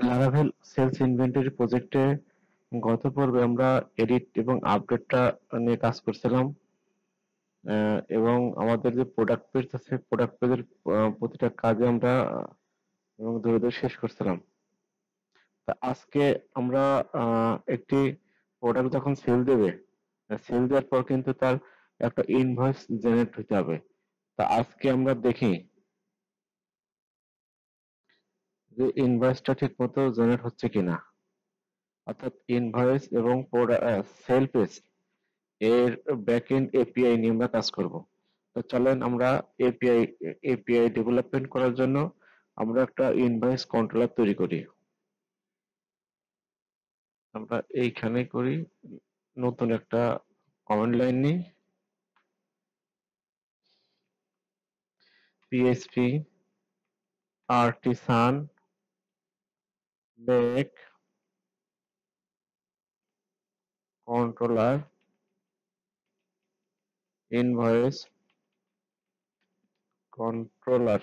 Laravel sales inventory প্রজেক্টে গত পর্বে আমরা এডিট এবং আপডেটটা নিয়ে কাজ করছিলাম, এবং আমাদের যে প্রোডাক্ট পেজ আছে প্রোডাক্ট পেজের প্রতিটা কাজে আমরা এবং ধরে ধরে শেষ করছিলাম। তা আজকে আমরা একটি প্রোডাক্ট যখন সেল দেবে, সেল দেওয়ার পর কিন্তু তার একটা ইনভয়েস জেনারেট হতে হবে। তা আজকে আমরা দেখি যে ইনভয়েসটা ঠিক মতো জেনারেট হচ্ছে কিনা, অর্থাৎ ইনভয়েস এবং সেল পেজ এর ব্যাকএন্ড এপিআই নিয়ে আমরা কাজ করব। তো চলেন আমরা এপিআই ডেভেলপমেন্ট করার জন্য আমরা একটা ইনভয়েস কন্ট্রোলার তৈরি করি। আমরা এইখানে করি, নতুন একটা কমান্ড লাইন নিই, PHP artisan make controller invoice controller,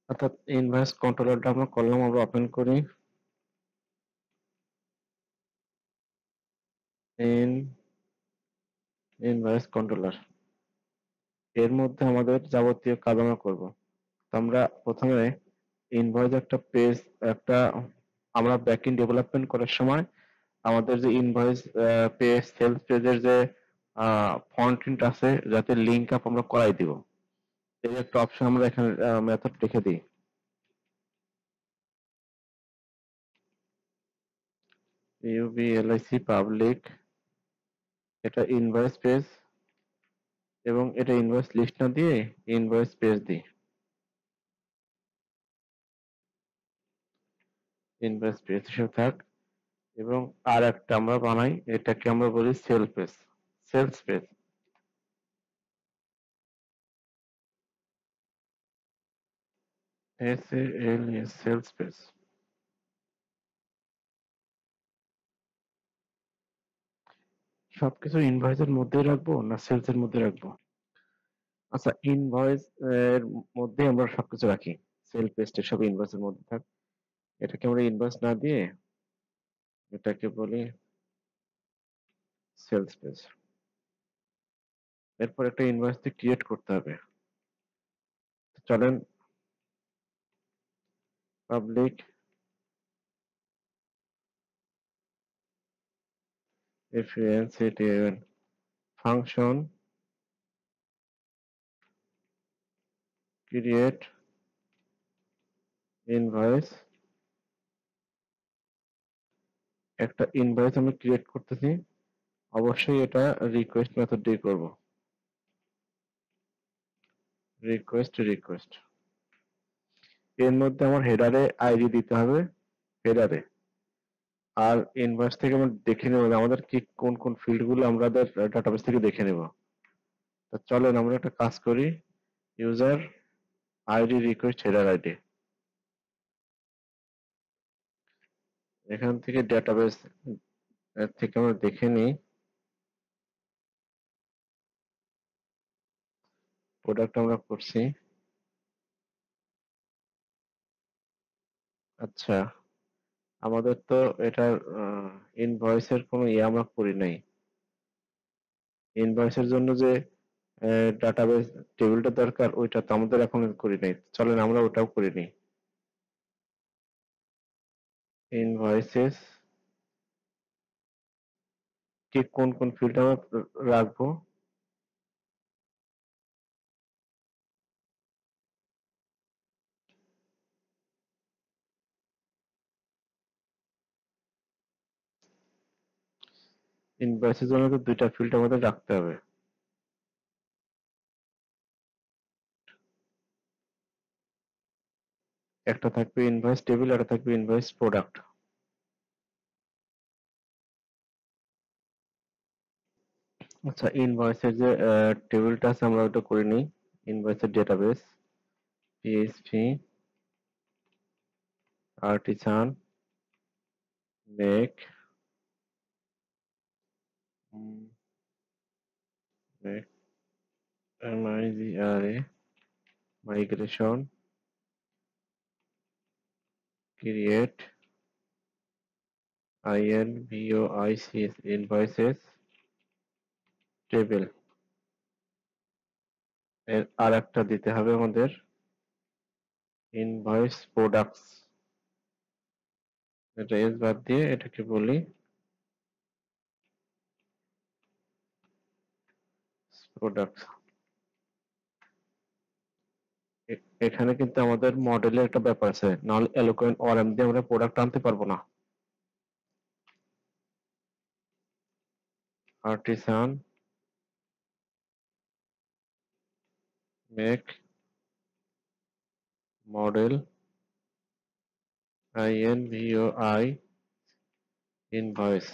অর্থাৎ ইনভয়েস কন্ট্রোলারটা আমরা করলাম, আমরা ওপেন করি ইন ইনভয়েস কন্ট্রোলার। এর মধ্যে আমাদের যাবতীয় কাজ আমরা করবো। তো আমরা প্রথমে ইনভয়েস একটা পেজ, একটা আমরা ব্যাকএন্ড ডেভেলপমেন্ট করার সময় আমাদের যে ইনভয়েস পেজ সেলস পেজের যে ফন্ট আছে যাতে লিঙ্ক আপ আমরা করাই দিব, এই একটা অপশন আমরা এখানে মেথড লিখে দিই। ইউবিএলআইসি পাবলিক, এটা ইনভয়েস পেজ এবং এটা ইনভয়েস লিস্ট না দিয়ে ইনভয়েস পেজ দিই, ইনভয়েস পেজ হিসেবে থাক। এবং আর একটা আমরা বানাই, এটাকে আমরা বলি sale page, sales page, SALS sales page. সবকিছু ইনভয়েসের মধ্যেই রাখবো না সেলস এর মধ্যে রাখবো? আচ্ছা, ইনভয়েস এর মধ্যে আমরা সবকিছু রাখি, সেল পেজটা সব ইনভয়েসের মধ্যে থাক। এটাকে আমরা ইনভয়েস না দিয়ে এটাকে বলি সেলস পেজ। এরপর একটা ইনভয়েস ক্রিয়েট করতে হবে। চলেন public FANCTN function create invoice, একটা ইনভয়েস আমি ক্রিয়েট করতেছি, অবশ্যই এটা রিকোয়েস্ট মেথড দিয়ে করব। রিকোয়েস্ট এর মধ্যে আমার হেডারে আইডি দিতে হবে, হেডারে। আর ইনভয়েস থেকে আমরা দেখে নেব যে আমাদের কি কোন কোন ফিল্ড গুলো আমাদের ডাটাবেস থেকে দেখে নেব। তো চলেন আমরা একটা কাজ করি, user ID request header ID, এখান থেকে ডাটাবেস থেকে আমরা দেখে নিই প্রোডাক্ট আমরা করছি। আচ্ছা, আমাদের তো এটার ইনভয়েসের কোনো ইয়ে আমরা করি নাই। ইনভয়েসের জন্য যে ডাটাবেস টেবিলটা দরকার ওইটা তো আমাদের এখন করি নাই, চলেন আমরা ওটাও করে নিই। ইনভয়েসেস কি কোন কোন ফিল্ড আমরা রাখবো? ইনভয়েসের জন্য তো দুইটা ফিল্ড আমাদের রাখতে হবে, একটা থাকবে ইনভয়েস টেবিল, একটা থাকবে ইনভয়েস প্রোডাক্ট। আচ্ছা, ইনভয়েসের যে টেবিলটা আছে আমরা ওটা করে নিই। ইনভয়েসের database PHP artisan make make MIGRA migration create invoices invoices table এর আর একটা দিতে হবে আমাদের ইনভয়েস প্রোডাক্টস, এটা এস বাদ দিয়ে এটাকে বলি প্রোডাক্টস। এখানে কিন্তু আমাদের মডেলের একটা ব্যাপার আছে, নাহলে এলোকোয়েন্ট অরএম দিয়ে আমরা প্রোডাক্ট আনতে পারবো না। Artisan make model INVOI invoice.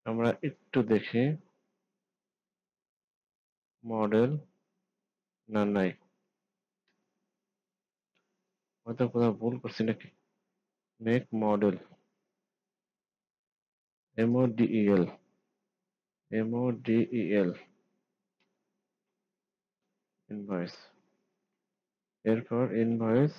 আমরা একটু দেখি মডেল না নাই, হয়তো কোথাও ভুল করছি নাকি। Make model MODEL MODEL invoice, এরপর ইনভয়েস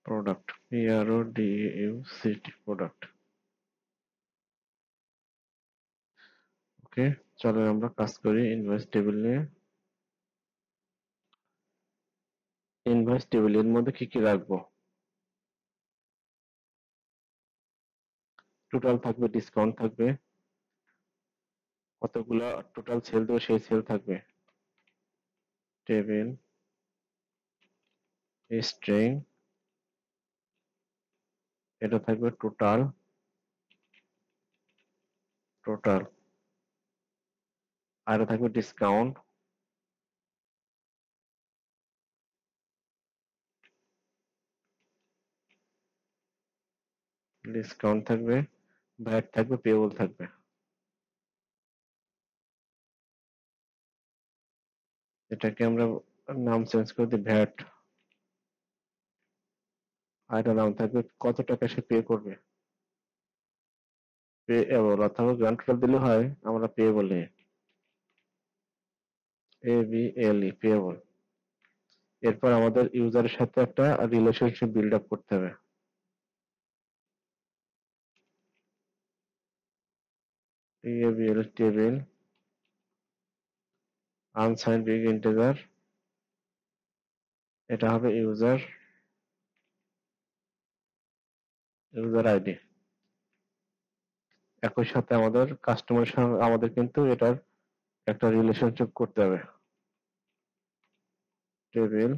প্রোডাক্ট PRODUCT প্রোডাক্ট। ওকে, চলো আমরা কাজ করি ইনভয়েস টেবিল নিয়ে। ইনভয়েস টেবিলের মধ্যে কি কি রাখবো? টোটাল থাকবে, ডিসকাউন্ট থাকবে, কতগুলা টোটাল সেল দেবো সেই সেল থাকবে, টেবিল স্ট্রিং এটা থাকবে টোটাল, টোটাল আর এটা থাকবে ডিসকাউন্ট, ডিসকাউন্ট থাকবে, ভ্যাট থাকবে, পেবল থাকবে। এটাকে আমরা নাম চেঞ্জ করে দিই ভ্যাট, আর এটা নাম থাকবে কত টাকা সে পে করবে, পে এবল, অথবা গ্রান্ট টোটাল দিলে হয়, আমরা পে বলি ABLE পেবল। এরপর আমাদের ইউজারের সাথে একটা রিলেশনশিপ বিল্ড আপ করতে হবে। ABL table unsigned big integer, এটা হবে ইউজার আইডি। একই সাথে আমাদের কাস্টমারের সঙ্গে আমাদের কিন্তু এটার একটা রিলেশনশিপ করতে হবে। টেবিল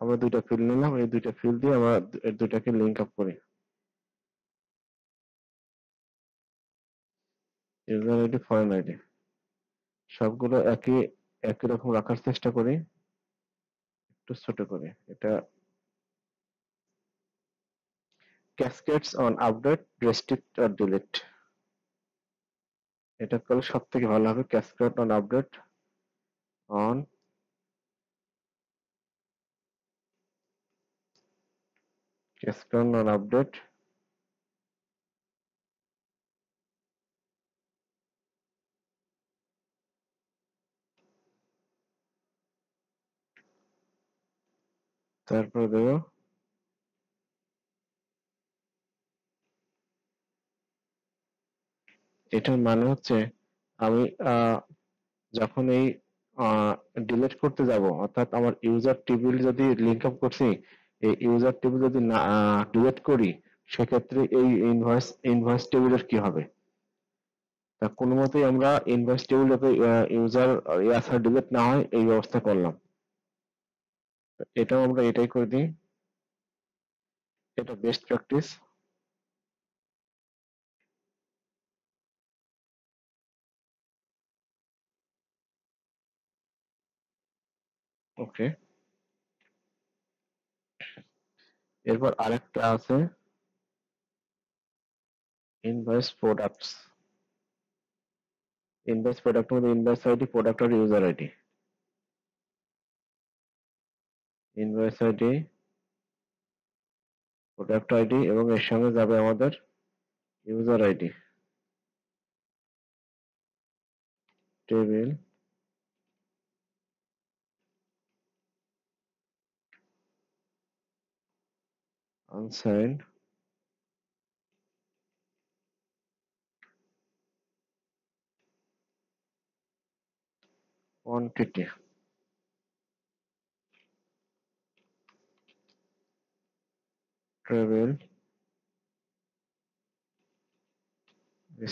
আমরা দুইটা ফিল্ড নিলাম, এই দুইটা ফিল্ড দিয়ে আমরা এর দুইটাকে লিংক আপ করি। ইউজার আইডি ফরেন আইডি সবগুলো একই একই রকম রাখার চেষ্টা করি, একটু ছোট করে। এটা ক্যাসকেডস অন আপডেট রেস্ট্রিক্ট আর ডিলিট, এটা করলে সব থেকে ভালো হবে। Cascade on update on cascade on update তারপরে দেবো এটার মানে হচ্ছে আমি যখন এই ডিলিট করতে যাব, অর্থাৎ আমার ইউজার টেবিল যদি লিংক আপ করছি, এই ইউজার টেবিল যদি না ডিলিট করি, সেক্ষেত্রে এই ইনভয়েস টেবিলের কি হবে? তা কোনো মতেই আমরা ইনভয়েস টেবিল যাতে ইউজার ইয়াসার ডিলিট না হয় এই ব্যবস্থা করলাম। এটাও আমরা এটাই করে দিই, এটা বেস্ট প্র্যাকটিস। ওকে, এরপর আরেকটা আছে ইনভয়েস প্রোডাক্টস। ইনভয়েস প্রোডাক্টের মধ্যে ইনভয়েস আইডি, প্রোডাক্ট আর user ID. Invoice ID, product ID এবং এর সঙ্গে যাবে আমাদের user ID. Table unsigned quantity. Table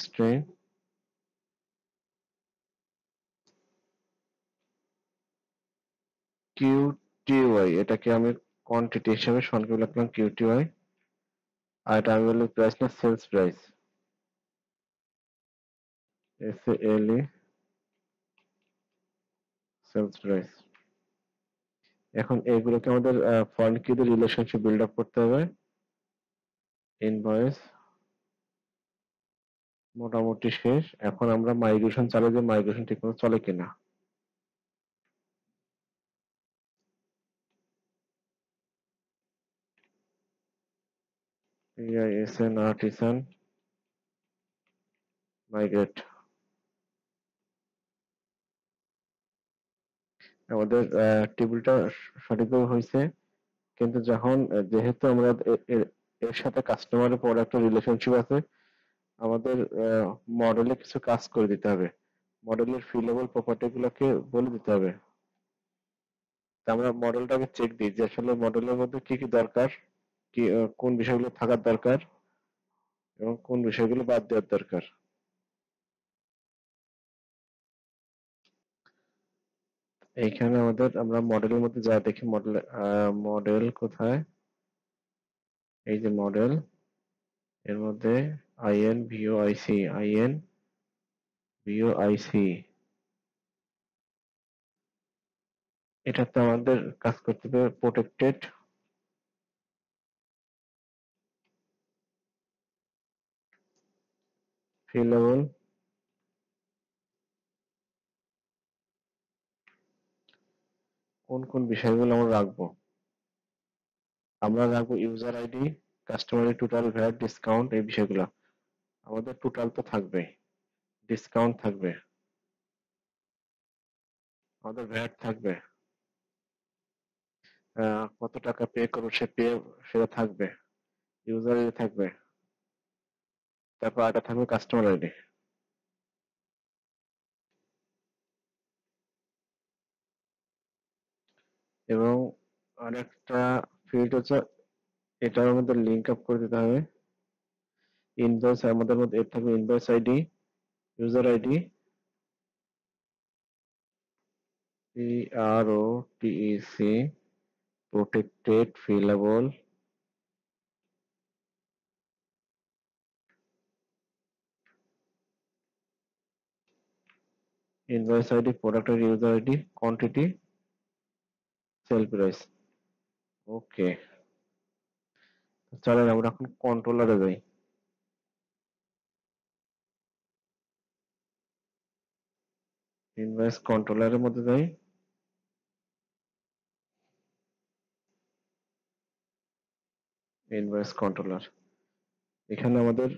string QTY, এটাকে আমি কোয়ান্টিটি হিসেবে সংক্ষেপে লিখলাম কিউটিওয়াই। আর এটা আমি বললাম প্রাইস না sales price, SLE sales price. এখন এইগুলোকে আমাদের ফরেন কি দিয়ে রিলেশনশিপ বিল্ড আপ করতে হবে। ইনভয়েস মোটামুটি শেষ। এখন আমরা মাইগ্রেশন চালাই যে মাইগ্রেশন ঠিকমতো চলে কিনা। পিআইএসএন আর্টিসান মাইগ্রেট। আমাদের টেবিলটা সঠিকভাবে হয়েছে, কিন্তু যখন যেহেতু আমরা এর সাথে কাস্টমারের পর একটা রিলেশনশিপ আছে, আমাদের মডেলে কিছু কাজ করে দিতে হবে। মডেলের ফিলেবল প্রপার্টি গুলোকে বলে দিতে হবে। তা আমরা মডেলটাকে চেক দিই যে আসলে মডেলের মধ্যে কি কি দরকার, কি কোন বিষয়গুলো থাকার দরকার এবং কোন বিষয়গুলো বাদ দেওয়ার দরকার। এইখানে আমাদের আমরা মডেলের মধ্যে যা দেখি, মডেল কোথায়, এই যে মডেল, এর মধ্যে আইএন ভিও আইসি, আইএন ভিও আইসি, এটাতে আমাদের কাজ করতে হবে প্রোটেক্টেড ফিলেবল কোন কোন বিষয়গুলো আমরা রাখবো। আমরা রাখবো ইউজার আইডি, কাস্টমারের টোটাল ভ্যাট, ডিসকাউন্ট, এই বিষয়গুলো। আমাদের টোটাল তো থাকবে, ডিসকাউন্ট থাকবে, আমাদের ভ্যাট থাকবে, কত টাকা পে করবো সে পে, সেটা থাকবে, ইউজার আইডি থাকবে, তারপর আরেকটা থাকবে কাস্টমার আইডি। এবং আরেকটা ফিল্ড হচ্ছে, এটার মধ্যে লিঙ্ক আপ করে দিতে হবে ইনভয়েস, আমাদের মধ্যে এর থাকবে invoice ID, user ID, PROTEC protected fillable invoice ID, product ID, user ID, quantity, sell price। ওকে, চলেন আমরা এখন কন্ট্রোলারে যাই। ইনভয়েস কন্ট্রোলারের মধ্যে যাই। ইনভয়েস কন্ট্রোলার, এখানে আমাদের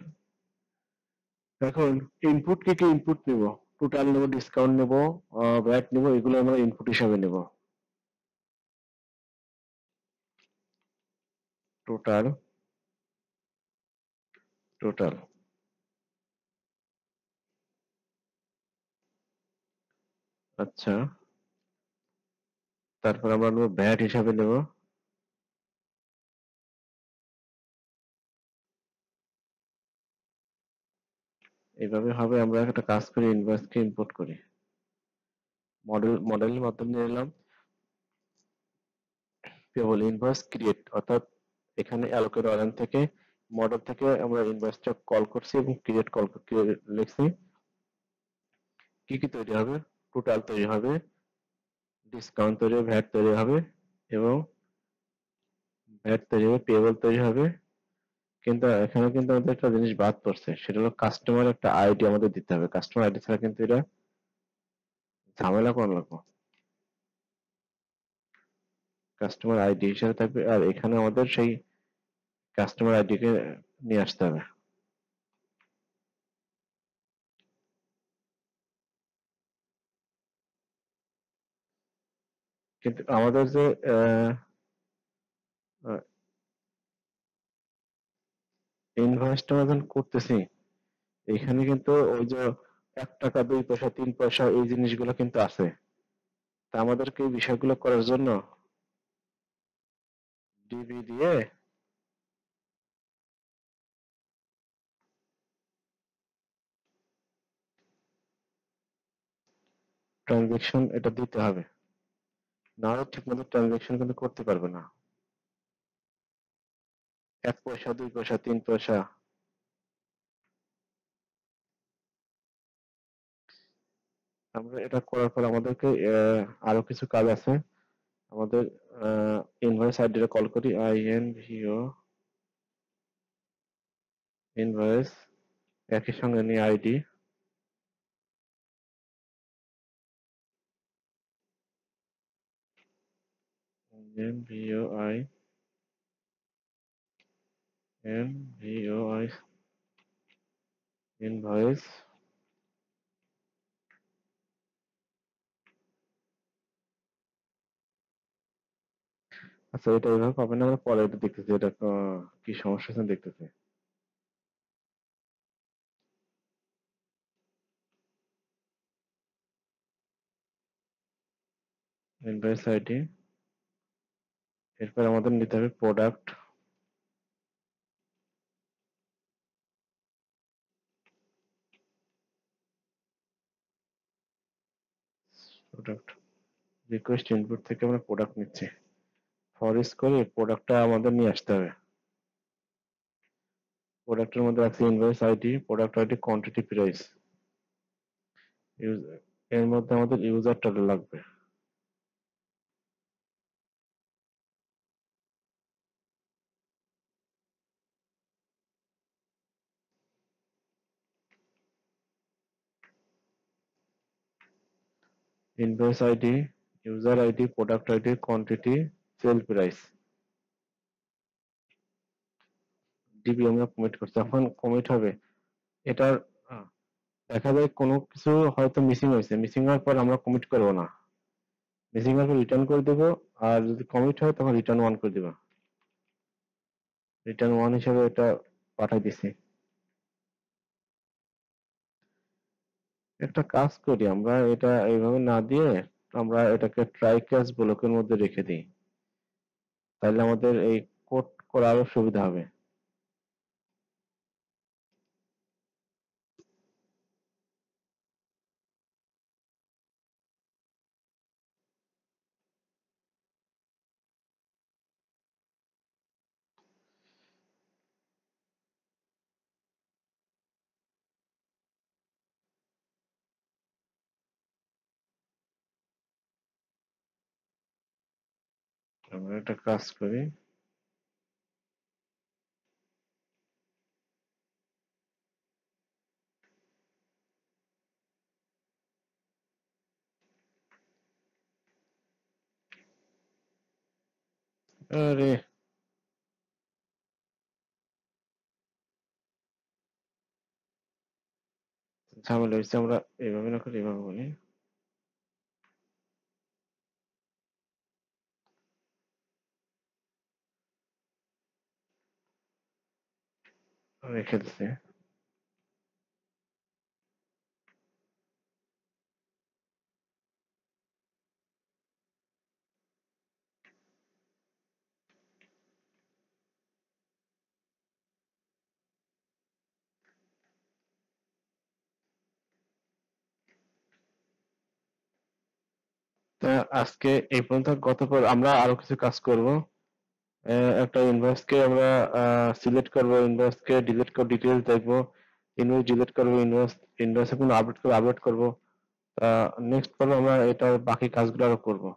এখন ইনপুট কি কি ইনপুট নিব, টোটাল নেব, ডিসকাউন্ট নেব, ভ্যাট নেব, এগুলো আমরা ইনপুট হিসাবে নেব। টোটাল, টোটাল, আচ্ছা, তারপর আমরা নেব ভ্যাট হিসাবে নেব। এইভাবে হবে। আমরা একটা কাজ করি, ইনভয়েসকে ইম্পোর্ট করি, মডেলের মাধ্যমে নিয়ে এলাম। কেবল ইনভয়েস ক্রিয়েট, অর্থাৎ এখানে অ্যালোকেট অরেঞ্জ থেকে মডেল থেকে আমরা ইনভয়েসটা কল করছি এবং ক্রিয়েট কল লিখছি। কি কি তৈরি হবে, টোটাল তৈরি হবে, ডিসকাউন্ট তৈরি হবে, ভ্যাট তৈরি হবে এবং ভ্যাট তৈরি হবে, পেয়েবল তৈরি হবে, কিন্তু এখানে কিন্তু আমাদের একটা জিনিস বাদ পড়ছে, সেটা হলো কাস্টমার একটা আইডি আমাদের দিতে হবে। কাস্টমার আইডি ছাড়া কিন্তু এটা ঝামেলা করা লাগবে। কাস্টমার আইডি হিসেবে থাকবে, আর এখানে আমাদের সেই কাস্টমার আইডি কে নিয়ে আসতে হবে। কিন্তু আমাদের যে ইনভয়েসটা আমরা যখন করতেছি, এখানে কিন্তু ওই যে 1 টাকা 2 পয়সা 3 পয়সা এই জিনিসগুলো কিন্তু আছে। তা আমাদেরকে এই বিষয়গুলো করার জন্য ডিবি দিয়ে ট্রানজেকশন এটা দিতে হবে, না হলে ঠিক মতো ট্রানজেকশন কিন্তু করতে পারবে না। 1 পয়সা 2 পয়সা 3 পয়সা। আমরা এটা করার পর আমাদেরকে আরো কিছু কাজ আছে। আমাদের ইনভয়েস আইডিটা কল করি, INVO ইনভয়েস, একই সঙ্গে নিয়ে আইডি, MVOI MVOI ইনভয়েস। আচ্ছা, এটা এভাবে পাবেন না, আমরা পরে এটা দেখতেছি, এটা কি সমস্যা হচ্ছে দেখতেছি। ইনভয়েস আইডি, এরপর আমাদের নিতে হবে প্রোডাক্ট। প্রোডাক্ট রিকোয়েস্ট ইনপুট থেকে আমরা প্রোডাক্ট নিচ্ছি, ফরেস্ট করে প্রোডাক্টটা আমাদের নিয়ে আসতে হবে। প্রোডাক্টের মধ্যে আছে invoice ID, product ID, quantity, price. এর মধ্যে আমাদের ইউজারটা লাগবে। Invoice ID, user ID, product ID, quantity, sale price. DB আমরা কমিট করছি, এখন কমিট হবে এটার। আহ, দেখা যায় কোনো কিছু হয়তো মিসিং হয়েছে, মিসিং হওয়ার পর আমরা কমিট করবো না, মিসিং হওয়ার পর রিটার্ন করে দেবো। আর যদি কমিট হয় তখন রিটার্ন ওয়ান করে দেবো। রিটার্ন ওয়ান হিসেবে এটা পাঠাই দিছি। একটা কাজ করি, আমরা এটা এইভাবে না দিয়ে আমরা এটাকে ট্রাই ক্যাচ ব্লকের মধ্যে রেখে দিই, তাহলে আমাদের এই কোড করা আরো সুবিধা হবে। আমরা একটা কাজ করি, আরে ঝামেলা হয়েছে, আমরা এইভাবে না করে এইভাবে বলি, রেখে দিচ্ছি। তা আজকে এই পর্যন্ত, গতকাল আমরা আরো কিছু কাজ করব। একটা ইনভয়েস কে আমরা সিলেক্ট করব, ইনভয়েস কে ডিলিট করে ডিটেইলস দেখবো, ইনভয়েস ডিলিট করবো, ইনভয়েসে কোনো আপডেট করে আপডেট করবো। নেক্সট পর্বে আমরা এটা বাকি কাজগুলো আরো করবো।